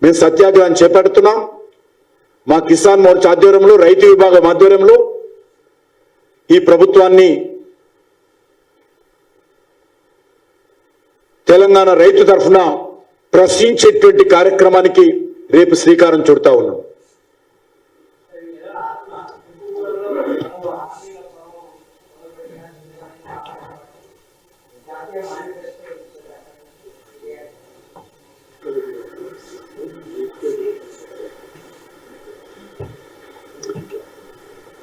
మేము సత్యాగ్రహం చేపడుతున్నాం. మా కిసాన్ మోర్చా ఆధ్వర్యంలో, రైతు విభాగం ఆధ్వర్యంలో ఈ ప్రభుత్వాన్ని తెలంగాణ రైతు తరఫున ప్రశ్నించేటువంటి కార్యక్రమానికి రేపు శ్రీకారం చుడతా ఉన్నాం.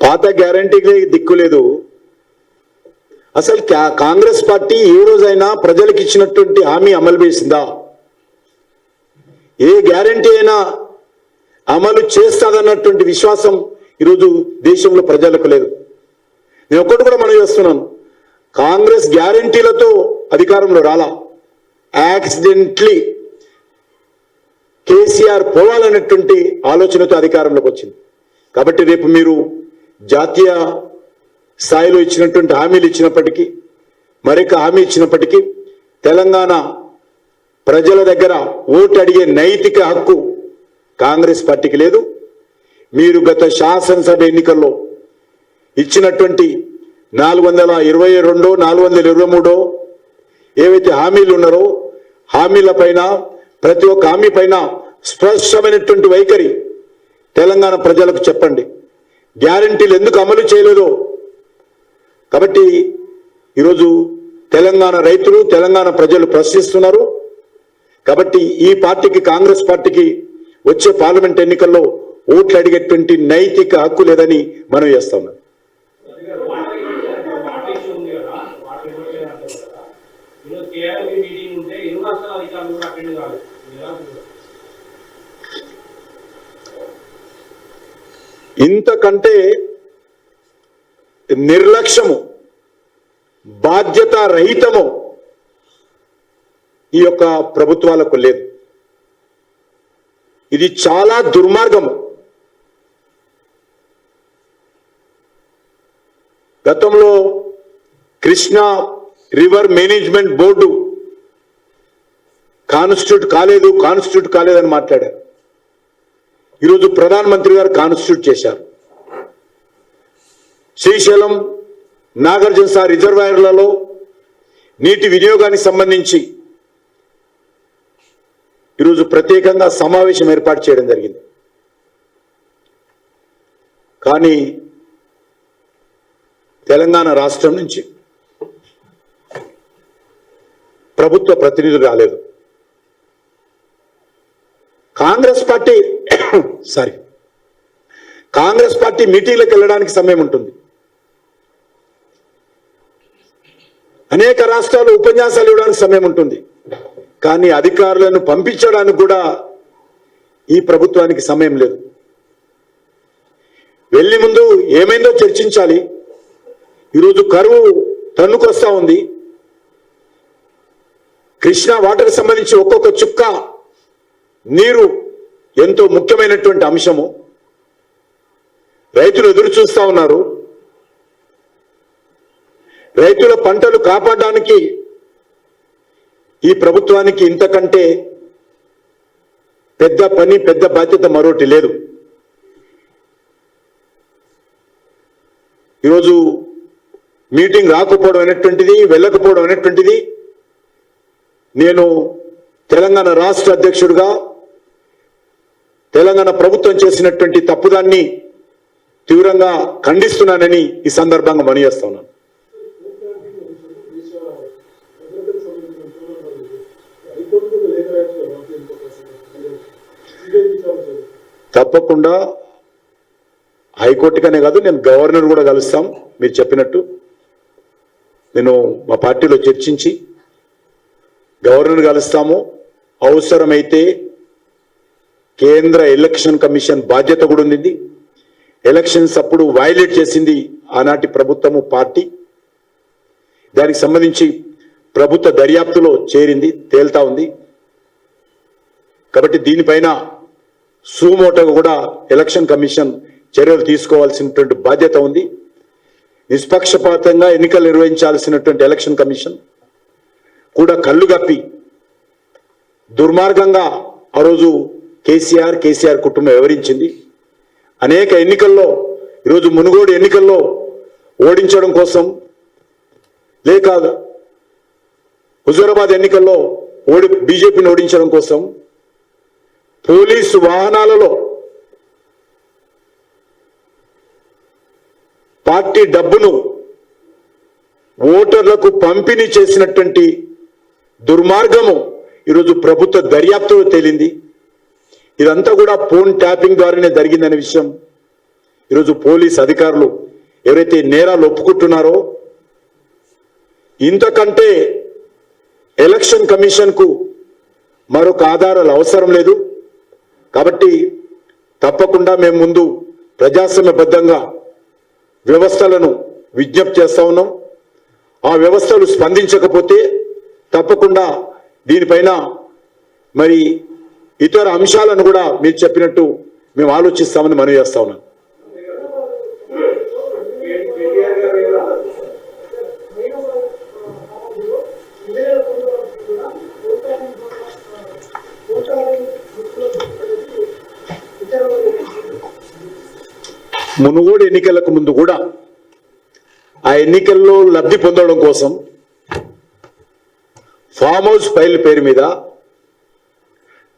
పాత గ్యారంటీకి దిక్కులేదు. అసలు కాంగ్రెస్ పార్టీ ఏ రోజైనా ప్రజలకు ఇచ్చినటువంటి హామీ అమలు చేసిందా? ఏ గ్యారంటీ అయినా అమలు చేస్తాదన్నటువంటి విశ్వాసం ఈరోజు దేశంలో ప్రజలకు లేదు. నేను ఒక్కటి కూడా మనం చేస్తున్నాను, కాంగ్రెస్ గ్యారంటీలతో అధికారంలో రాలా, యాక్సిడెంట్లీ కేసీఆర్ పోవాలన్నటువంటి ఆలోచనతో అధికారంలోకి వచ్చింది. కాబట్టి రేపు మీరు జాతీయ స్థాయిలో ఇచ్చినటువంటి హామీలు ఇచ్చినప్పటికీ, మరొక హామీ ఇచ్చినప్పటికీ తెలంగాణ ప్రజల దగ్గర ఓటు అడిగే నైతిక హక్కు కాంగ్రెస్ పార్టీకి లేదు. మీరు గత శాసనసభ ఎన్నికల్లో ఇచ్చినటువంటి 422, 423 ఏవైతే హామీలు ఉన్నారో హామీల పైన, ప్రతి ఒక్క హామీ పైన స్పష్టమైనటువంటి వైఖరి తెలంగాణ ప్రజలకు చెప్పండి. గ్యారంటీలు ఎందుకు అమలు చేయలేదో. కాబట్టి ఈరోజు తెలంగాణ రైతులు, తెలంగాణ ప్రజలు ప్రశ్నిస్తున్నారు. కాబట్టి ఈ పార్టీకి, కాంగ్రెస్ పార్టీకి వచ్చే పార్లమెంట్ ఎన్నికల్లో ఓట్లు అడిగేటువంటి నైతిక హక్కు లేదని మనం చేస్తా ఉన్నాం. ఇంతకంటే నిర్లక్ష్యము, బాధ్యత రహితము ఈ యొక్క ప్రభుత్వాలకు లేదు. ఇది చాలా దుర్మార్గము. గతంలో Krishna river management board constitute కాలేదని మాట్లాడారు. ఈరోజు ప్రధానమంత్రి గారు కాన్స్టిట్యూట్ చేశారు. శ్రీశైలం నాగార్జున రిజర్వాయర్లలో నీటి వినియోగానికి సంబంధించి ఈరోజు ప్రత్యేకంగా సమావేశం ఏర్పాటు చేయడం జరిగింది. కానీ తెలంగాణ రాష్ట్రం నుంచి ప్రభుత్వ ప్రతినిధులు రాలేదు. కాంగ్రెస్ పార్టీ మీటింగ్లకు వెళ్ళడానికి సమయం ఉంటుంది. అనేక రాష్ట్రాలు ఉపన్యాసాలు ఇవ్వడానికి సమయం ఉంటుంది. కానీ అధికారులను పంపించడానికి కూడా ఈ ప్రభుత్వానికి సమయం లేదు. వెళ్ళి ముందు ఏమైందో చర్చించాలి. ఈరోజు కరువు తన్నుకొస్తా ఉంది. కృష్ణా వాటర్కి సంబంధించి ఒక్కొక్క చుక్క నీరు ఎంతో ముఖ్యమైనటువంటి అంశము. రైతులు ఎదురు చూస్తా ఉన్నారు. రైతుల పంటలు కాపాడడానికి ఈ ప్రభుత్వానికి ఇంతకంటే పెద్ద పని, పెద్ద బాధ్యత మరొకటి లేదు. ఈరోజు మీటింగ్ రాకపోవడం అనేటువంటిది, వెళ్ళకపోవడం అనేటువంటిది నేను తెలంగాణ రాష్ట్ర అధ్యక్షుడిగా తెలంగాణ ప్రభుత్వం చేసినటువంటి తప్పుదాన్ని తీవ్రంగా ఖండిస్తున్నానని ఈ సందర్భంగా మనవి ఉన్నాను. తప్పకుండా హైకోర్టుగానే కాదు, నేను గవర్నర్ కూడా కలుస్తాం. మీరు చెప్పినట్టు నేను మా పార్టీలో చర్చించి గవర్నర్ కలుస్తాము. అవసరమైతే కేంద్ర ఎలక్షన్ కమిషన్ బాధ్యత కూడా ఉంది. ఎలక్షన్స్ అప్పుడు వైలేట్ చేసింది ఆనాటి ప్రభుత్వము, పార్టీ. దానికి సంబంధించి ప్రభుత్వ దర్యాప్తులో చేరింది, తేల్తా ఉంది. కాబట్టి దీనిపైన సుమోటోగా కూడా ఎలక్షన్ కమిషన్ చర్యలు తీసుకోవాల్సినటువంటి బాధ్యత ఉంది. నిష్పక్షపాతంగా ఎన్నికలు నిర్వహించాల్సినటువంటి ఎలక్షన్ కమిషన్ కూడా కళ్ళు గప్పి దుర్మార్గంగా ఆ రోజు కేసీఆర్ కుటుంబం వివరించింది. అనేక ఎన్నికల్లో, ఈరోజు మునుగోడు ఎన్నికల్లో ఓడించడం కోసం, లేక హుజూరాబాద్ ఎన్నికల్లో బీజేపీని ఓడించడం కోసం పోలీసు వాహనాలలో పార్టీ డబ్బును ఓటర్లకు పంపిణీ చేసినటువంటి దుర్మార్గము ఈరోజు ప్రభుత్వ దర్యాప్తులో తేలింది. ఇదంతా కూడా ఫోన్ ట్యాపింగ్ ద్వారానే జరిగిందనే విషయం ఈరోజు పోలీస్ అధికారులు ఎవరైతే నేరాలు ఒప్పుకుంటున్నారో, ఇంతకంటే ఎలక్షన్ కమిషన్కు మరొక ఆధారాలు అవసరం లేదు. కాబట్టి తప్పకుండా మేము ముందు ప్రజాస్వామ్యబద్ధంగా వ్యవస్థలను విజ్ఞప్తి చేస్తా ఉన్నాం. ఆ వ్యవస్థలు స్పందించకపోతే తప్పకుండా దీనిపైన మరి ఇతర అంశాలను కూడా మీరు చెప్పినట్టు మేము ఆలోచిస్తామని మనవి చేస్తా ఉన్నాం. మునుగోడు ఎన్నికలకు ముందు కూడా ఆ ఎన్నికల్లో లబ్ధి పొందడం కోసం ఫామ్ హౌస్ ఫైల్ పేరు మీద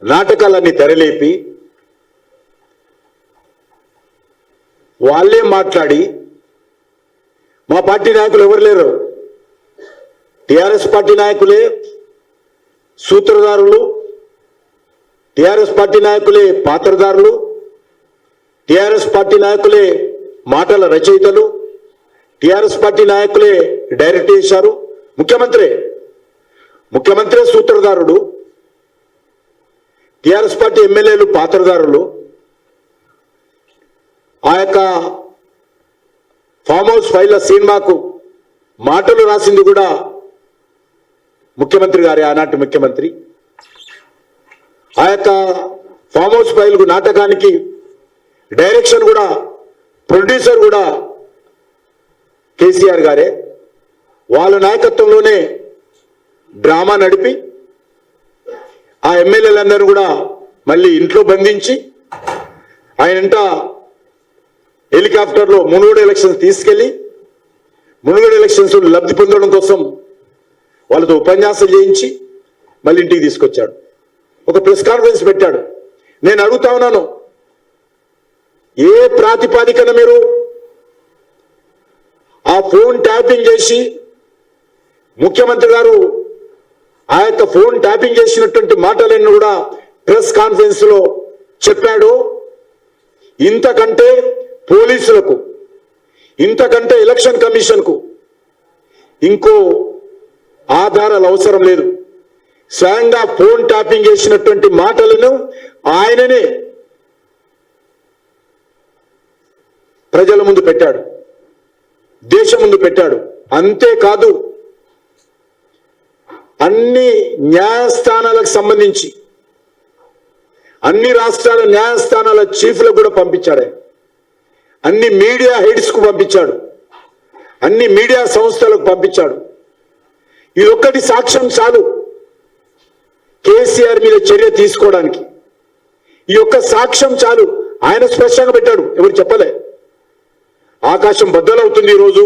నాటకాలన్నీ తెరలేపి వాళ్ళే మాట్లాడి, మా పార్టీ నాయకులు ఎవరు లేరు, టిఆర్ఎస్ పార్టీ నాయకులే సూత్రధారులు, టిఆర్ఎస్ పార్టీ నాయకులే పాత్రధారులు, టిఆర్ఎస్ పార్టీ నాయకులే మాటల రచయితలు, టిఆర్ఎస్ పార్టీ నాయకులే డైరెక్ట్ చేశారు. ముఖ్యమంత్రి సూత్రధారుడు, టిఆర్ఎస్ పార్టీ ఎమ్మెల్యేలు పాత్రధారులు. ఆ యొక్క ఫామ్ హౌస్ ఫైళ్ల సినిమాకు మాటలు రాసింది కూడా ముఖ్యమంత్రి గారి, ఆనాటి ముఖ్యమంత్రి. ఆ యొక్క ఫామ్ హౌస్ ఫైల్ నాటకానికి డైరెక్షన్ కూడా, ప్రొడ్యూసర్ కూడా కేసీఆర్ గారే వాళ్ళ నాయకత్వంలోనే డ్రామా నడిపి ఆ ఎమ్మెల్యేలందరూ కూడా మళ్ళీ ఇంట్లో బంధించి ఆయనంట హెలికాప్టర్లో మునుగోడు ఎలక్షన్స్ తీసుకెళ్లి మునుగోడు ఎలక్షన్స్ లబ్ధి పొందడం కోసం వాళ్ళతో ఉపన్యాసం చేయించి మళ్ళీ ఇంటికి తీసుకొచ్చాడు. ఒక ప్రెస్ కాన్ఫరెన్స్ పెట్టాడు. నేను అడుగుతా ఉన్నాను, ఏ ప్రాతిపాదికన మీరు ఆ ఫోన్ ట్యాపింగ్ చేసి ముఖ్యమంత్రి గారు ఆ యొక్క ఫోన్ ట్యాపింగ్ చేసినటువంటి మాటలన్నీ కూడా ప్రెస్ కాన్ఫరెన్స్ లో చెప్పాడు? ఇంతకంటే పోలీసులకు, ఇంతకంటే ఎలక్షన్ కమిషన్ కు ఇంకో ఆధారాలు అవసరం లేదు. స్వయంగా ఫోన్ ట్యాపింగ్ చేసినటువంటి మాటలను ఆయననే ప్రజల ముందు పెట్టాడు, దేశం ముందు పెట్టాడు. అంతేకాదు అన్ని న్యాయస్థానాలకు సంబంధించి అన్ని రాష్ట్రాల న్యాయస్థానాల చీఫ్లకు కూడా పంపించాడు. అన్ని మీడియా హెడ్స్ కు పంపించాడు, అన్ని మీడియా సంస్థలకు పంపించాడు. ఇది ఒక్కటి సాక్ష్యం చాలు కేసీఆర్ మీద చర్య తీసుకోవడానికి. ఈ ఒక్క సాక్ష్యం చాలు. ఆయన స్పష్టంగా పెట్టాడు, ఎవరు చెప్పలే. ఆకాశం బద్దలవుతుంది ఈరోజు,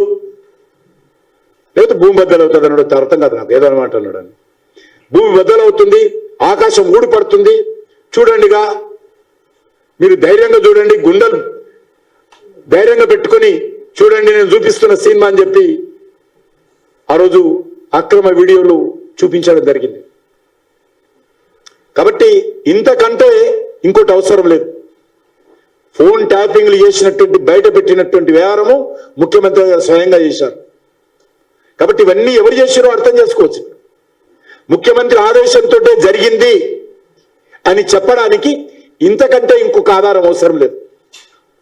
లేదా భూమి బద్దలవుతుంది అన్నాడు. అర్థం కాదు నాకు, ఏదో అనమాట అన్నాడు. భూమి బద్దలవుతుంది, ఆకాశం ఊడిపడుతుంది, చూడండిగా మీరు ధైర్యంగా చూడండి, గుండెలు ధైర్యంగా పెట్టుకొని చూడండి, నేను చూపిస్తున్న సినిమా అని చెప్పి ఆ రోజు అక్రమ వీడియోలు చూపించడం జరిగింది. కాబట్టి ఇంతకంటే ఇంకోటి అవసరం లేదు. ఫోన్ ట్యాపింగ్లు చేసినటువంటి, బయట పెట్టినటువంటి వ్యవహారము ముఖ్యమంత్రి గారు స్వయంగా చేశారు. కాబట్టి ఇవన్నీ ఎవరు చేశారో అర్థం చేసుకోవచ్చు. ముఖ్యమంత్రి ఆదేశంతో జరిగింది అని చెప్పడానికి ఇంతకంటే ఇంకొక ఆధారం అవసరం లేదు.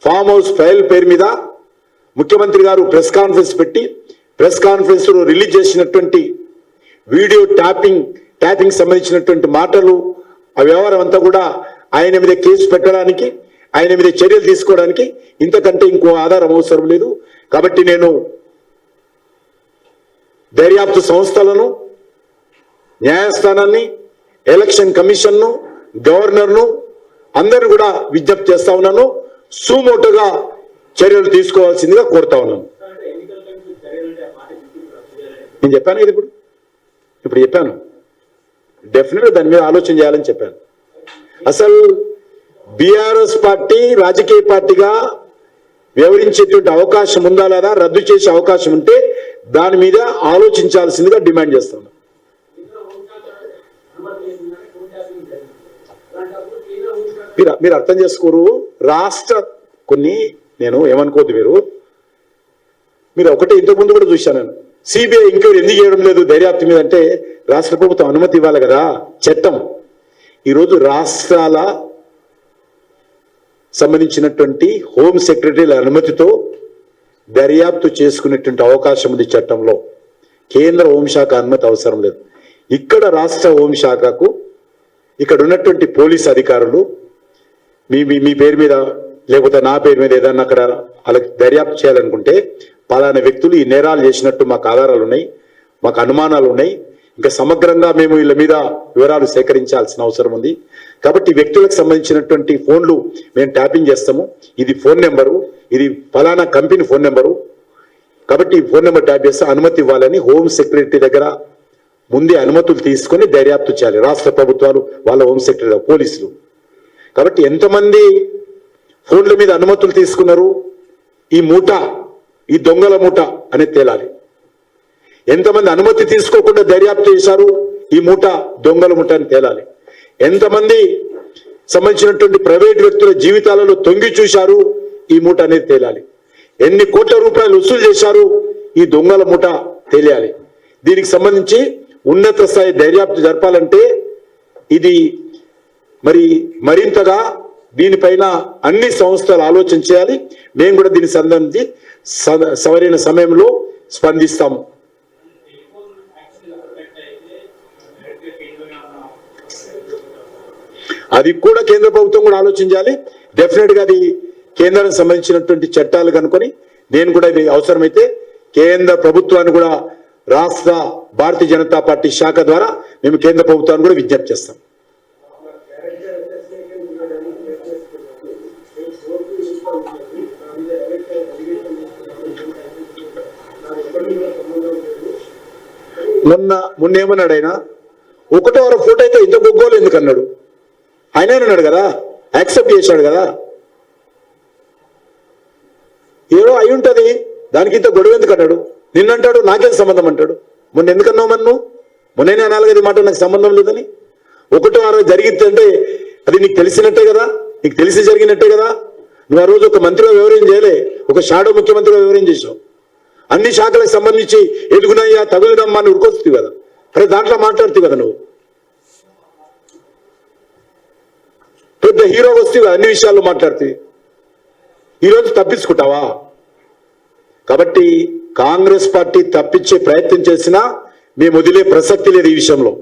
ఫామ్ హౌస్ ఫైల్ పేరు మీద ముఖ్యమంత్రి గారు ప్రెస్ కాన్ఫరెన్స్ పెట్టి ప్రెస్ కాన్ఫరెన్స్ లో రిలీజ్ చేసినటువంటి వీడియో ట్యాపింగ్ సంబంధించినటువంటి మాటలు, ఆ వ్యవహారం అంతా కూడా ఆయన మీద కేసు పెట్టడానికి, ఆయన మీద చర్యలు తీసుకోవడానికి ఇంతకంటే ఇంకో ఆధారం అవసరం లేదు. కాబట్టి నేను దర్యాప్తు సంస్థలను, న్యాయస్థానాన్ని, ఎలక్షన్ కమిషన్ను, గవర్నర్ను అందరూ కూడా విజ్ఞప్తి చేస్తా ఉన్నాను, సుమోటోగా చర్యలు తీసుకోవాల్సిందిగా కోరుతా ఉన్నాను. నేను చెప్పాను కదా, ఇప్పుడు చెప్పాను, డెఫినెట్గా దాని మీద ఆలోచన చేయాలని చెప్పాను. అసలు బీఆర్ఎస్ పార్టీ రాజకీయ పార్టీగా వ్యవహరించేటువంటి అవకాశం ఉందా లేదా, రద్దు చేసే అవకాశం ఉంటే దాని మీద ఆలోచించాల్సిందిగా డిమాండ్ చేస్తాను. మీరు అర్థం చేసుకోరు. రాష్ట్ర కొన్ని నేను ఏమనుకోద్దు, మీరు ఒకటే ఇంతకుముందు కూడా చూశాను నేను, సిబిఐ ఎంక్వైరీ ఎందుకు చేయడం లేదు దర్యాప్తు మీద అంటే రాష్ట్ర ప్రభుత్వం అనుమతి ఇవ్వాలి కదా, చట్టం. ఈరోజు రాష్ట్రాల సంబంధించినటువంటి హోం సెక్రటరీల అనుమతితో దర్యాప్తు చేసుకునేటువంటి అవకాశం ఉంది చట్టంలో. కేంద్ర హోంశాఖ అనుమతి అవసరం లేదు. ఇక్కడ రాష్ట్ర హోంశాఖకు ఇక్కడ ఉన్నటువంటి పోలీస్ అధికారులు మీ పేరు మీద లేకపోతే నా పేరు మీద ఏదన్నా అక్కడ వాళ్ళకి దర్యాప్తు చేయాలనుకుంటే, పలానా వ్యక్తులు ఈ నేరాలు చేసినట్టు మాకు ఆధారాలు ఉన్నాయి, మాకు అనుమానాలు ఉన్నాయి, ఇంకా సమగ్రంగా మేము వీళ్ళ మీద వివరాలు సేకరించాల్సిన అవసరం ఉంది. కాబట్టి వ్యక్తులకు సంబంధించినటువంటి ఫోన్లు మేము ట్యాపింగ్ చేస్తాము, ఇది ఫోన్ నెంబరు, ఇది ఫలానా కంపెనీ ఫోన్ నెంబరు, కాబట్టి ఈ ఫోన్ నెంబర్ ట్యాప్ చేస్తే అనుమతి ఇవ్వాలని హోమ్ సెక్రటరీ దగ్గర ముందే అనుమతులు తీసుకొని దర్యాప్తు చేయాలి రాష్ట్ర ప్రభుత్వాలు, వాళ్ళ హోమ్ సెక్రటరీ, పోలీసులు. కాబట్టి ఎంతమంది ఫోన్ల మీద అనుమతులు తీసుకున్నారు, ఈ మూట, ఈ దొంగల మూట అనేది తేలాలి. ఎంతమంది అనుమతి తీసుకోకుండా దర్యాప్తు చేశారు, ఈ మూట దొంగల మూట అని తేలాలి. ఎంతమంది సంబంధించినటువంటి ప్రైవేట్ వ్యక్తుల జీవితాలలో తొంగి చూశారు, ఈ మూట అనేది తేలాలి. ఎన్ని కోట్ల రూపాయలు వసూలు చేశారు, ఈ దొంగల మూట తెలియాలి. దీనికి సంబంధించి ఉన్నత స్థాయి దర్యాప్తు జరపాలంటే ఇది మరింతగా దీనిపైన అన్ని సంస్థలు ఆలోచన చేయాలి. మేము కూడా దీనికి సంబంధించి సరైన సమయంలో స్పందిస్తాము. అది కూడా కేంద్ర ప్రభుత్వం కూడా ఆలోచించాలి. డెఫినెట్ గా అది కేంద్రానికి సంబంధించినటువంటి చట్టాలు కనుకొని నేను కూడా ఇది అవసరమైతే కేంద్ర ప్రభుత్వాన్ని కూడా రాష్ట్ర భారతీయ జనతా పార్టీ శాఖ ద్వారా మేము కేంద్ర ప్రభుత్వాన్ని కూడా విజ్ఞప్తి చేస్తాం. మొన్న ఏమన్నాడు ఆయన, ఒకటో ఫోటో అయితే ఇంత గొగ్గోలు ఎందుకు అన్నాడు. ఆయన అన్నాడు కదా, యాక్సెప్ట్ చేశాడు కదా, ఏదో అయి ఉంటది, దానికి ఇంత గొడవ ఎందుకు అన్నాడు. నిన్నంటాడు నాకేం సంబంధం అంటాడు. మొన్న ఎందుకన్నావు మరి నువ్వు? మొన్ననే అనాలి కదా మాట, నాకు సంబంధం లేదని. ఒకటో జరిగిద్ది అంటే అది నీకు తెలిసినట్టే కదా, నీకు తెలిసి జరిగినట్టే కదా. నువ్వు ఆ రోజు ఒక మంత్రిగా వివరం చేయలే, ఒక షాడో ముఖ్యమంత్రిగా వివరం చేసావు. అన్ని శాఖలకు సంబంధించి ఎదుగునయ్యా తగులునమ్మా అని ఉరుకొస్తుంది కదా, అరే దాంట్లో మాట్లాడుతుంది కదా. నువ్వు పెద్ద హీరో వస్తుంది, అన్ని విషయాల్లో మాట్లాడుతుంది. ఈరోజు తప్పించుకుంటావా? కాబట్టి కాంగ్రెస్ పార్టీ తప్పించే ప్రయత్నం చేసినా మేము వదిలే ప్రసక్తి లేదు ఈ విషయంలో.